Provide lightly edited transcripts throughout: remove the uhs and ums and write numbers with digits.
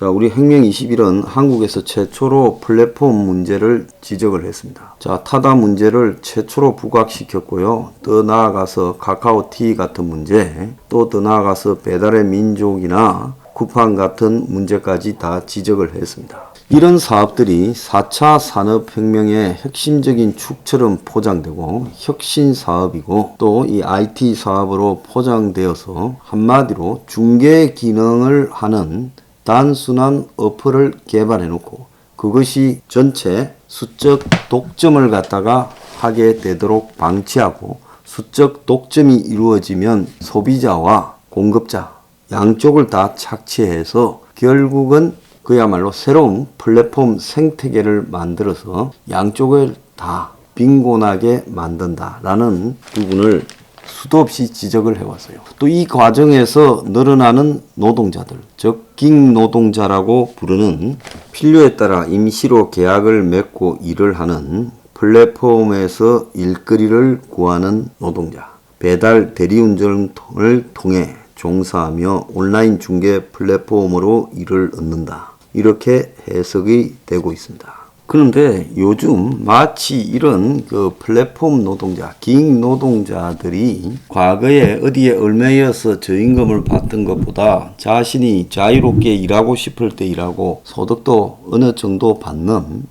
자, 우리 혁명21은 한국에서 최초로 플랫폼 문제를 지적을 했습니다. 자, 타다 문제를 최초로 부각시켰고요. 더 나아가서 카카오티 같은 문제, 또 더 나아가서 배달의 민족이나 쿠팡 같은 문제까지 다 지적을 했습니다. 이런 사업들이 4차 산업혁명의 핵심적인 축처럼 포장되고 혁신 사업이고 또 이 IT 사업으로 포장되어서 한마디로 중개 기능을 하는 단순한 어플을 개발해 놓고 그것이 전체 수적 독점을 갖다가 하게 되도록 방치하고 수적 독점이 이루어지면 소비자와 공급자 양쪽을 다 착취해서 결국은 그야말로 새로운 플랫폼 생태계를 만들어서 양쪽을 다 빈곤하게 만든다라는 부분을 수도 없이 지적을 해왔어요. 또 이 과정에서 늘어나는 노동자들, 즉 긱노동자라고 부르는 필요에 따라 임시로 계약을 맺고 일을 하는 플랫폼에서 일거리를 구하는 노동자, 배달 대리운전을 통해 종사하며 온라인 중개 플랫폼으로 일을 얻는다. 이렇게 해석이 되고 있습니다. 그런데 요즘 마치 이런 그 플랫폼 노동자, 기획 노동자들이 과거에 어디에 얽매여서 저임금을 받던 것보다 자신이 자유롭게 일하고 싶을 때 일하고 소득도 어느 정도 받는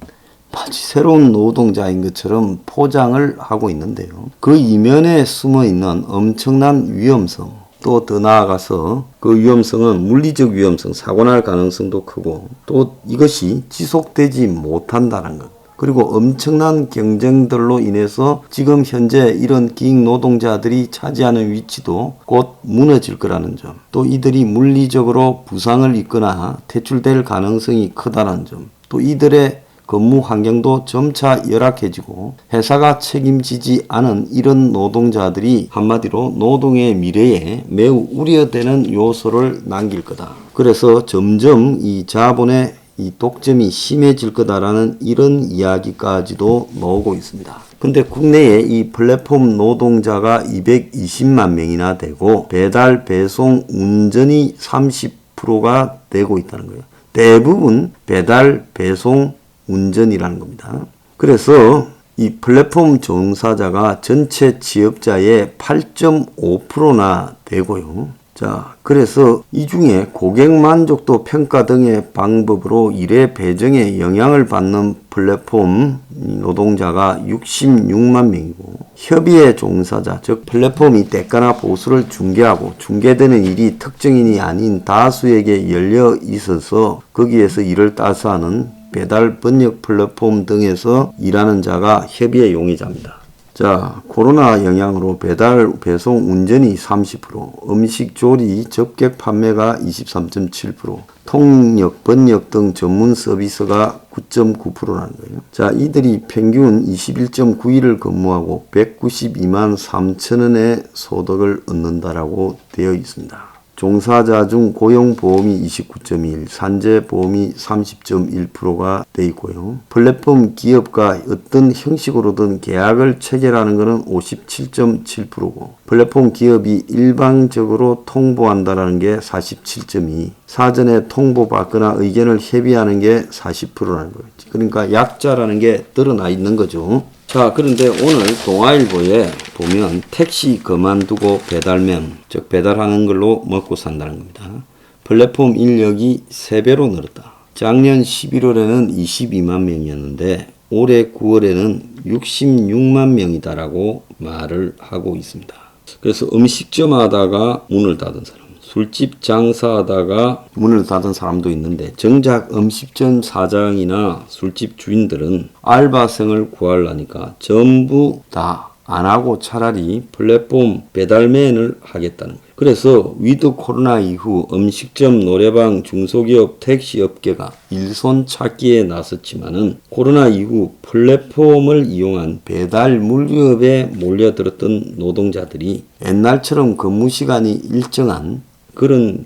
마치 새로운 노동자인 것처럼 포장을 하고 있는데요. 그 이면에 숨어 있는 엄청난 위험성, 또 더 나아가서 그 위험성은 물리적 위험성, 사고 날 가능성도 크고 또 이것이 지속되지 못한다는 것. 그리고 엄청난 경쟁들로 인해서 지금 현재 이런 기획 노동자들이 차지하는 위치도 곧 무너질 거라는 점. 또 이들이 물리적으로 부상을 입거나 퇴출될 가능성이 크다는 점. 또 이들의 근무 환경도 점차 열악해지고 회사가 책임지지 않은 이런 노동자들이 한마디로 노동의 미래에 매우 우려되는 요소를 남길 거다. 그래서 점점 이 자본의 이 독점이 심해질 거다라는 이런 이야기까지도 나오고 있습니다. 근데 국내에 이 플랫폼 노동자가 220만 명이나 되고 배달, 배송, 운전이 30%가 되고 있다는 거예요. 대부분 배달, 배송, 운전이라는 겁니다. 그래서 이 플랫폼 종사자가 전체 취업자의 8.5%나 되고요. 자, 그래서 이 중에 고객 만족도 평가 등의 방법으로 일의 배정에 영향을 받는 플랫폼 노동자가 66만 명이고 협의의 종사자, 즉 플랫폼이 대가나 보수를 중개하고 중개되는 일이 특정인이 아닌 다수에게 열려 있어서 거기에서 일을 따서 하는 배달, 번역 플랫폼 등에서 일하는 자가 협의의 용의자입니다. 자, 코로나 영향으로 배달, 배송, 운전이 30%, 음식 조리, 접객 판매가 23.7%, 통역, 번역 등 전문 서비스가 9.9%라는 거예요. 자, 이들이 평균 21.9일을 근무하고 192만 3천 원의 소득을 얻는다라고 되어 있습니다. 종사자 중 고용보험이 29.1, 산재보험이 30.1%가 돼 있고요. 플랫폼 기업과 어떤 형식으로든 계약을 체결하는 것은 57.7%고 플랫폼 기업이 일방적으로 통보한다는 게 47.2, 사전에 통보받거나 의견을 협의하는 게 40%라는 거예요. 그러니까 약자라는 게 드러나 있는 거죠. 자, 그런데 오늘 동아일보에 보면 택시 그만두고 배달면, 즉 배달하는 걸로 먹고 산다는 겁니다. 플랫폼 인력이 3배로 늘었다. 작년 11월에는 22만 명이었는데 올해 9월에는 66만 명이다라고 말을 하고 있습니다. 그래서 음식점 하다가 문을 닫은 사람, 술집 장사하다가 문을 닫은 사람도 있는데 정작 음식점 사장이나 술집 주인들은 알바생을 구하려니까 전부 다 안 하고 차라리 플랫폼 배달맨을 하겠다는 거예요. 그래서 위드 코로나 이후 음식점, 노래방, 중소기업, 택시업계가 일손 찾기에 나섰지만은 코로나 이후 플랫폼을 이용한 배달 물류업에 몰려들었던 노동자들이 옛날처럼 근무 시간이 일정한 그런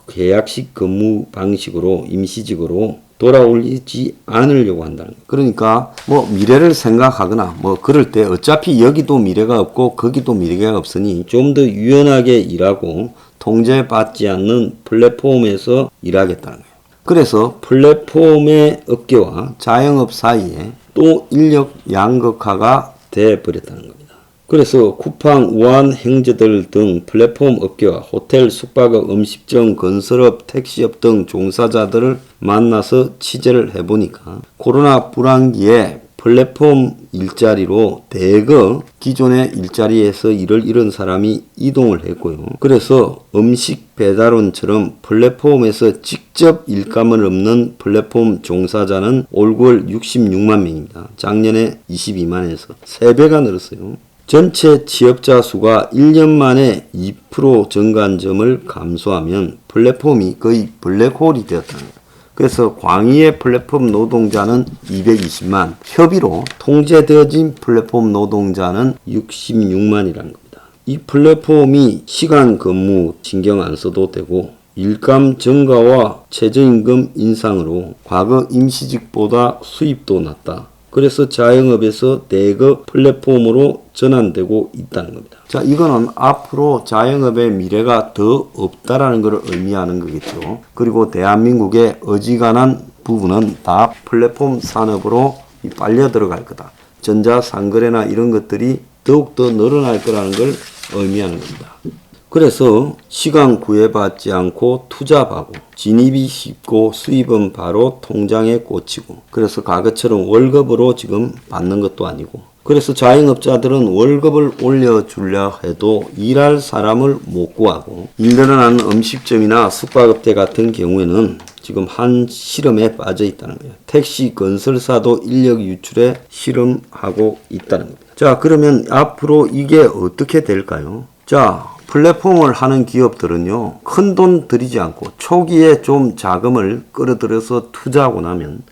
계약식 근무 방식으로 임시직으로 돌아올리지 않으려고 한다는 거예요. 그러니까 뭐 미래를 생각하거나 뭐 그럴 때 어차피 여기도 미래가 없고 거기도 미래가 없으니 좀 더 유연하게 일하고 통제받지 않는 플랫폼에서 일하겠다는 거예요. 그래서 플랫폼의 업계와 자영업 사이에 또 인력 양극화가 돼버렸다는 겁니다. 그래서 쿠팡, 우한 행제들 등 플랫폼 업계와 호텔, 숙박업, 음식점, 건설업, 택시업 등 종사자들을 만나서 취재를 해보니까 코로나 불황기에 플랫폼 일자리로 대거 기존의 일자리에서 일을 잃은 사람이 이동을 했고요. 그래서 음식 배달원처럼 플랫폼에서 직접 일감을 없는 플랫폼 종사자는 올 9월 66만 명입니다. 작년에 22만에서 3배가 늘었어요. 전체 취업자 수가 1년 만에 2% 증가한 점을 감소하면 플랫폼이 거의 블랙홀이 되었다는 거예요. 그래서 광의의 플랫폼 노동자는 220만, 협의로 통제되어진 플랫폼 노동자는 66만이라는 겁니다. 이 플랫폼이 시간 근무 신경 안 써도 되고 일감 증가와 최저임금 인상으로 과거 임시직보다 수입도 낮다. 그래서 자영업에서 대거 플랫폼으로 전환되고 있다는 겁니다. 자, 이거는 앞으로 자영업의 미래가 더 없다라는 것을 의미하는 거겠죠. 그리고 대한민국의 어지간한 부분은 다 플랫폼 산업으로 빨려 들어갈 거다. 전자상거래나 이런 것들이 더욱더 늘어날 거라는 걸 의미하는 겁니다. 그래서 시간 구애받지 않고 투잡하고 진입이 쉽고 수입은 바로 통장에 꽂히고 그래서 과거처럼 월급으로 지금 받는 것도 아니고 그래서 자영업자들은 월급을 올려주려 해도 일할 사람을 못 구하고 일 늘어나는 음식점이나 숙박업체 같은 경우에는 지금 한 실험에 빠져 있다는 거예요. 택시 건설사도 인력 유출에 실험하고 있다는 겁니다. 자, 그러면 앞으로 이게 어떻게 될까요? 자, 플랫폼을 하는 기업들은요, 큰 돈 들이지 않고 초기에 좀 자금을 끌어들여서 투자하고 나면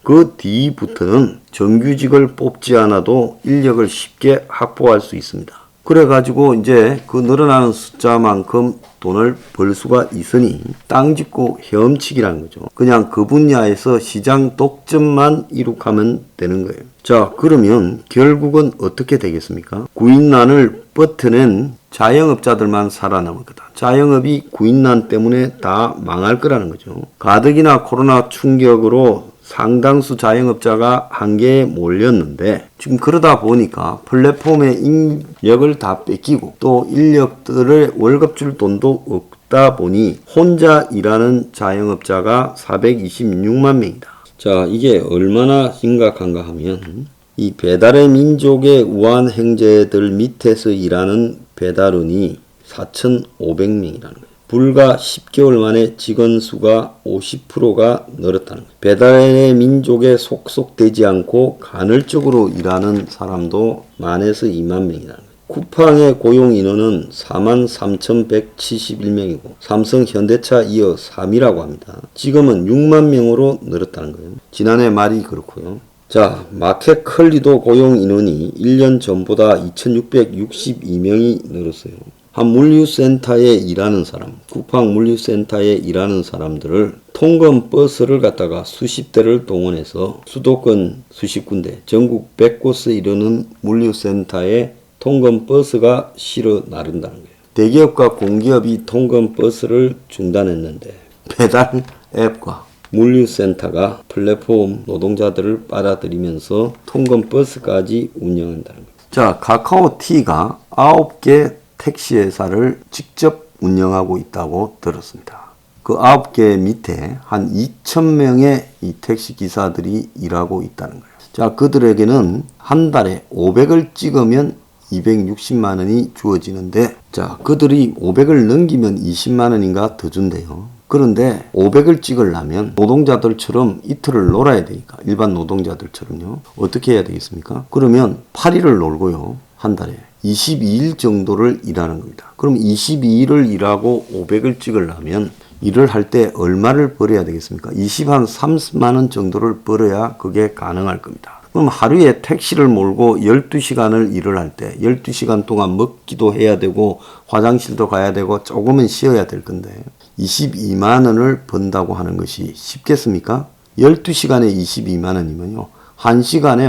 그 뒤부터는 정규직을 뽑지 않아도 인력을 쉽게 확보할 수 있습니다. 그래가지고 이제 그 늘어나는 숫자만큼 돈을 벌 수가 있으니 땅 짓고 헤엄치기라는 거죠. 그냥 그 분야에서 시장 독점만 이룩하면 되는 거예요. 자, 그러면 결국은 어떻게 되겠습니까? 구인난을 버텨낸 자영업자들만 살아남을 거다. 자영업이 구인난 때문에 다 망할 거라는 거죠. 가덕이나 코로나 충격으로 상당수 자영업자가 한계에 몰렸는데 지금 그러다 보니까 플랫폼의 인력을 다 뺏기고 또 인력들의 월급 줄 돈도 없다 보니 혼자 일하는 자영업자가 426만 명이다. 자, 이게 얼마나 심각한가 하면 이 배달의 민족의 우한 행제들 밑에서 일하는 배달원이 4,500명이라는 거예요. 불과 10개월 만에 직원 수가 50%가 늘었다는 거예요. 배달의 민족에 속속되지 않고 간헐적으로 일하는 사람도 10,000에서 20,000명이라는 거예요. 쿠팡의 고용 인원은 43,171명이고 삼성, 현대차 이어 3위라고 합니다. 지금은 6만 명으로 늘었다는 거예요. 지난해 말이 그렇고요. 자, 마켓컬리도 고용 인원이 1년 전보다 2,662명이 늘었어요. 한 물류센터에 일하는 사람, 쿠팡 물류센터에 일하는 사람들을 통근 버스를 갖다가 수십 대를 동원해서 수도권 수십 군데, 전국 100곳에 이르는 물류센터에 통근 버스가 실어 나른다는 거예요. 대기업과 공기업이 통근 버스를 중단했는데 배달 앱과 물류센터가 플랫폼 노동자들을 빨아들이면서 통근 버스까지 운영한다는 거예요. 자, 카카오티가 9개 택시 회사를 직접 운영하고 있다고 들었습니다. 그 9개 밑에 한 2,000명의 이 택시 기사들이 일하고 있다는 거예요. 자, 그들에게는 한 달에 500을 찍으면 260만 원이 주어지는데, 자, 그들이 500을 넘기면 20만 원인가 더 준대요. 그런데 500을 찍으려면 노동자들처럼 이틀을 놀아야 되니까, 일반 노동자들처럼요. 어떻게 해야 되겠습니까? 그러면 8일을 놀고요. 한 달에 22일 정도를 일하는 겁니다. 그럼 22일을 일하고 500을 찍으려면 일을 할 때 얼마를 벌어야 되겠습니까? 30만 원 정도를 벌어야 그게 가능할 겁니다. 그럼 하루에 택시를 몰고 12시간을 일을 할 때 12시간 동안 먹기도 해야 되고 화장실도 가야 되고 조금은 쉬어야 될 건데 22만 원을 번다고 하는 것이 쉽겠습니까? 12시간에 22만 원이면요. 1시간에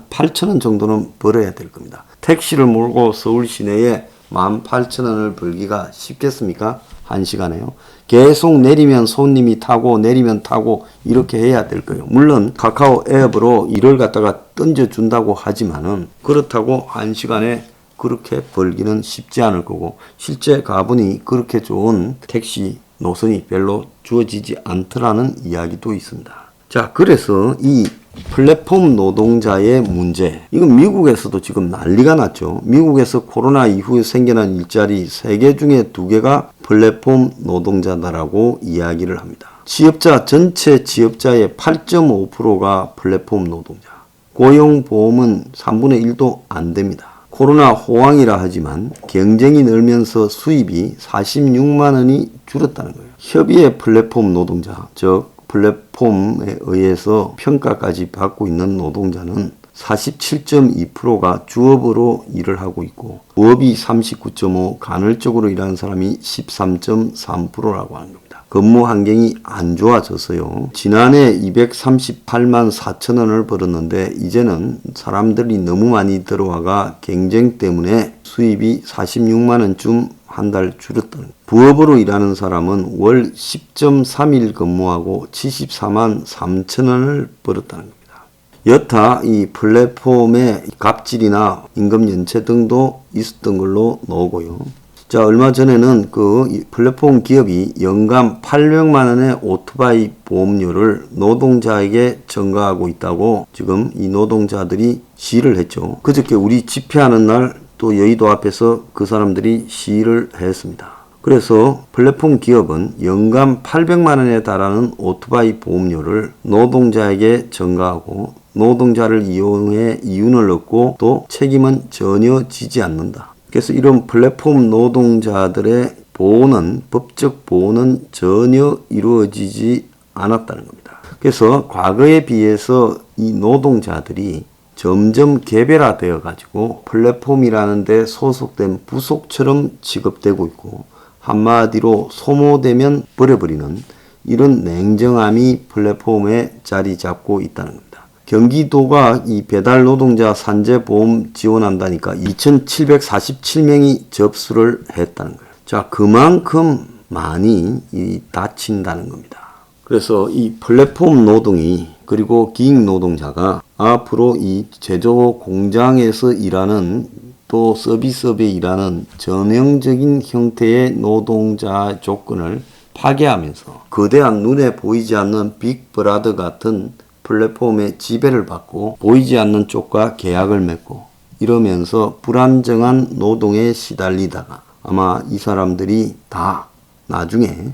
18,000원 정도는 벌어야 될 겁니다. 택시를 몰고 서울 시내에 18,000원을 벌기가 쉽겠습니까? 1시간에요. 계속 내리면 손님이 타고 내리면 타고 이렇게 해야 될 거예요. 물론 카카오 앱으로 일을 갖다가 던져준다고 하지만은 그렇다고 1시간에 그렇게 벌기는 쉽지 않을 거고 실제 가보니 그렇게 좋은 택시 노선이 별로 주어지지 않더라는 이야기도 있습니다. 자, 그래서 이 플랫폼 노동자의 문제, 이건 미국에서도 지금 난리가 났죠. 미국에서 코로나 이후에 생겨난 일자리 3개 중에 2개가 플랫폼 노동자다라고 이야기를 합니다. 취업자, 전체 취업자의 8.5%가 플랫폼 노동자. 고용보험은 3분의 1도 안 됩니다. 코로나 호황이라 하지만 경쟁이 늘면서 수입이 46만 원이 줄었다는 거예요. 협의의 플랫폼 노동자, 즉 플랫폼에 의해서 평가까지 받고 있는 노동자는 47.2%가 주업으로 일을 하고 있고 부업이 39.5%, 간헐적으로 일하는 사람이 13.3%라고 하는 겁니다. 근무 환경이 안 좋아져서요. 지난해 238만 4천 원을 벌었는데 이제는 사람들이 너무 많이 들어와가 경쟁 때문에 수입이 46만 원쯤 한 달 줄었다는 거예요. 부업으로 일하는 사람은 월 10.3일 근무하고 74만 3천 원을 벌었다는 겁니다. 여타 이 플랫폼의 갑질이나 임금 연체 등도 있었던 걸로 나오고요. 자, 얼마 전에는 그 플랫폼 기업이 연간 800만 원의 오토바이 보험료를 노동자에게 전가하고 있다고 지금 이 노동자들이 시위를 했죠. 그저께 우리 집회하는 날 또 여의도 앞에서 그 사람들이 시위를 했습니다. 그래서 플랫폼 기업은 연간 800만 원에 달하는 오토바이 보험료를 노동자에게 전가하고 노동자를 이용해 이윤을 얻고 또 책임은 전혀 지지 않는다. 그래서 이런 플랫폼 노동자들의 보호는, 법적 보호는 전혀 이루어지지 않았다는 겁니다. 그래서 과거에 비해서 이 노동자들이 점점 개별화되어 가지고 플랫폼이라는 데 소속된 부속처럼 취급되고 있고 한마디로 소모되면 버려버리는 이런 냉정함이 플랫폼에 자리 잡고 있다는 겁니다. 경기도가 이 배달 노동자 산재보험 지원한다니까 2,747명이 접수를 했다는 거예요. 자, 그만큼 많이 다친다는 겁니다. 그래서 이 플랫폼 노동이 그리고 기획 노동자가 앞으로 이 제조 공장에서 일하는 또 서비스업에 일하는 전형적인 형태의 노동자 조건을 파괴하면서 거대한 눈에 보이지 않는 빅브라더 같은 플랫폼의 지배를 받고 보이지 않는 쪽과 계약을 맺고 이러면서 불안정한 노동에 시달리다가 아마 이 사람들이 다 나중에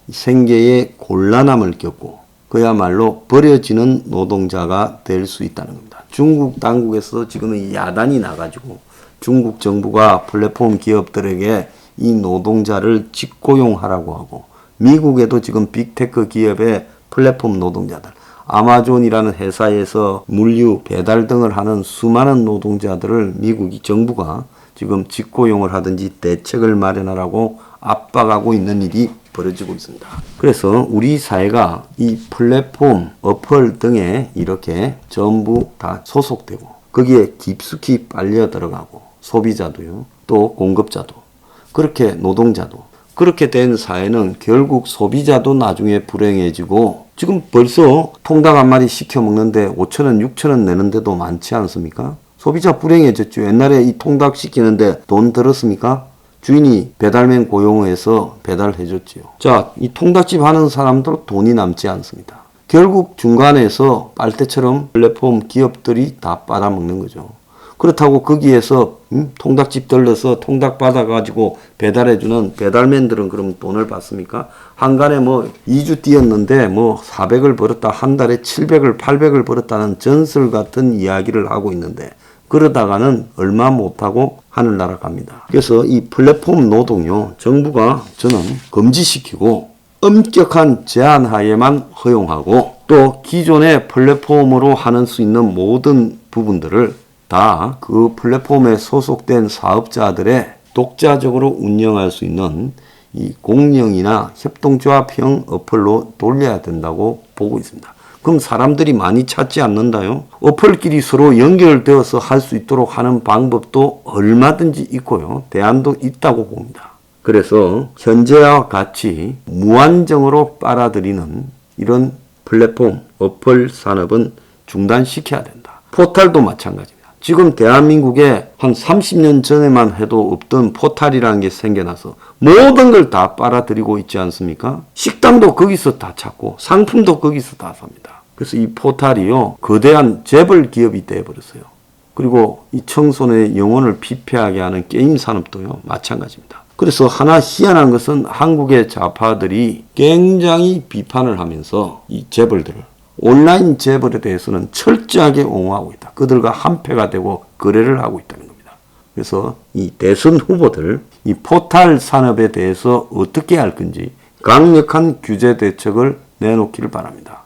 생계에 곤란함을 겪고 그야말로 버려지는 노동자가 될 수 있다는 겁니다. 중국 당국에서 지금은 야단이 나가지고 중국 정부가 플랫폼 기업들에게 이 노동자를 직고용하라고 하고 미국에도 지금 빅테크 기업의 플랫폼 노동자들 아마존이라는 회사에서 물류 배달 등을 하는 수많은 노동자들을 미국 정부가 지금 직고용을 하든지 대책을 마련하라고 압박하고 있는 일이 벌어지고 있습니다. 그래서 우리 사회가 이 플랫폼, 어플 등에 이렇게 전부 다 소속되고 거기에 깊숙이 빨려 들어가고 소비자도요, 또 공급자도, 그렇게 노동자도 그렇게 된 사회는 결국 소비자도 나중에 불행해지고 지금 벌써 통닭 한 마리 시켜 먹는데 5,000원, 6,000원 내는데도 많지 않습니까? 소비자 불행해졌죠. 옛날에 이 통닭 시키는데 돈 들었습니까? 주인이 배달맨 고용해서 배달해줬지요. 자, 이 통닭집 하는 사람도 돈이 남지 않습니다. 결국 중간에서 빨대처럼 플랫폼 기업들이 다 빨아먹는 거죠. 그렇다고 거기에서 통닭집 들러서 통닭 받아가지고 배달해주는 배달맨들은 그럼 돈을 받습니까? 한간에 뭐 2주 뛰었는데 뭐 400을 벌었다, 한 달에 700을 800을 벌었다는 전설 같은 이야기를 하고 있는데 그러다가는 얼마 못하고 하늘 날아갑니다. 그래서 이 플랫폼 노동요, 정부가 저는 금지시키고 엄격한 제한 하에만 허용하고 또 기존의 플랫폼으로 하는 수 있는 모든 부분들을 다 그 플랫폼에 소속된 사업자들의 독자적으로 운영할 수 있는 이 공영이나 협동조합형 어플로 돌려야 된다고 보고 있습니다. 그럼 사람들이 많이 찾지 않는다요? 어플끼리 서로 연결되어서 할 수 있도록 하는 방법도 얼마든지 있고요. 대안도 있다고 봅니다. 그래서 현재와 같이 무한정으로 빨아들이는 이런 플랫폼, 어플 산업은 중단시켜야 된다. 포탈도 마찬가지입니다. 지금 대한민국에 한 30년 전에만 해도 없던 포탈이라는 게 생겨나서 모든 걸 다 빨아들이고 있지 않습니까? 식당도 거기서 다 찾고 상품도 거기서 다 삽니다. 그래서 이 포탈이요, 거대한 재벌 기업이 되어버렸어요. 그리고 이 청소년의 영혼을 피폐하게 하는 게임 산업도요, 마찬가지입니다. 그래서 하나 희한한 것은 한국의 좌파들이 굉장히 비판을 하면서 이 재벌들을, 온라인 재벌에 대해서는 철저하게 옹호하고 있다. 그들과 한패가 되고 거래를 하고 있다는 겁니다. 그래서 이 대선 후보들, 이 포탈 산업에 대해서 어떻게 할 건지 강력한 규제 대책을 내놓기를 바랍니다.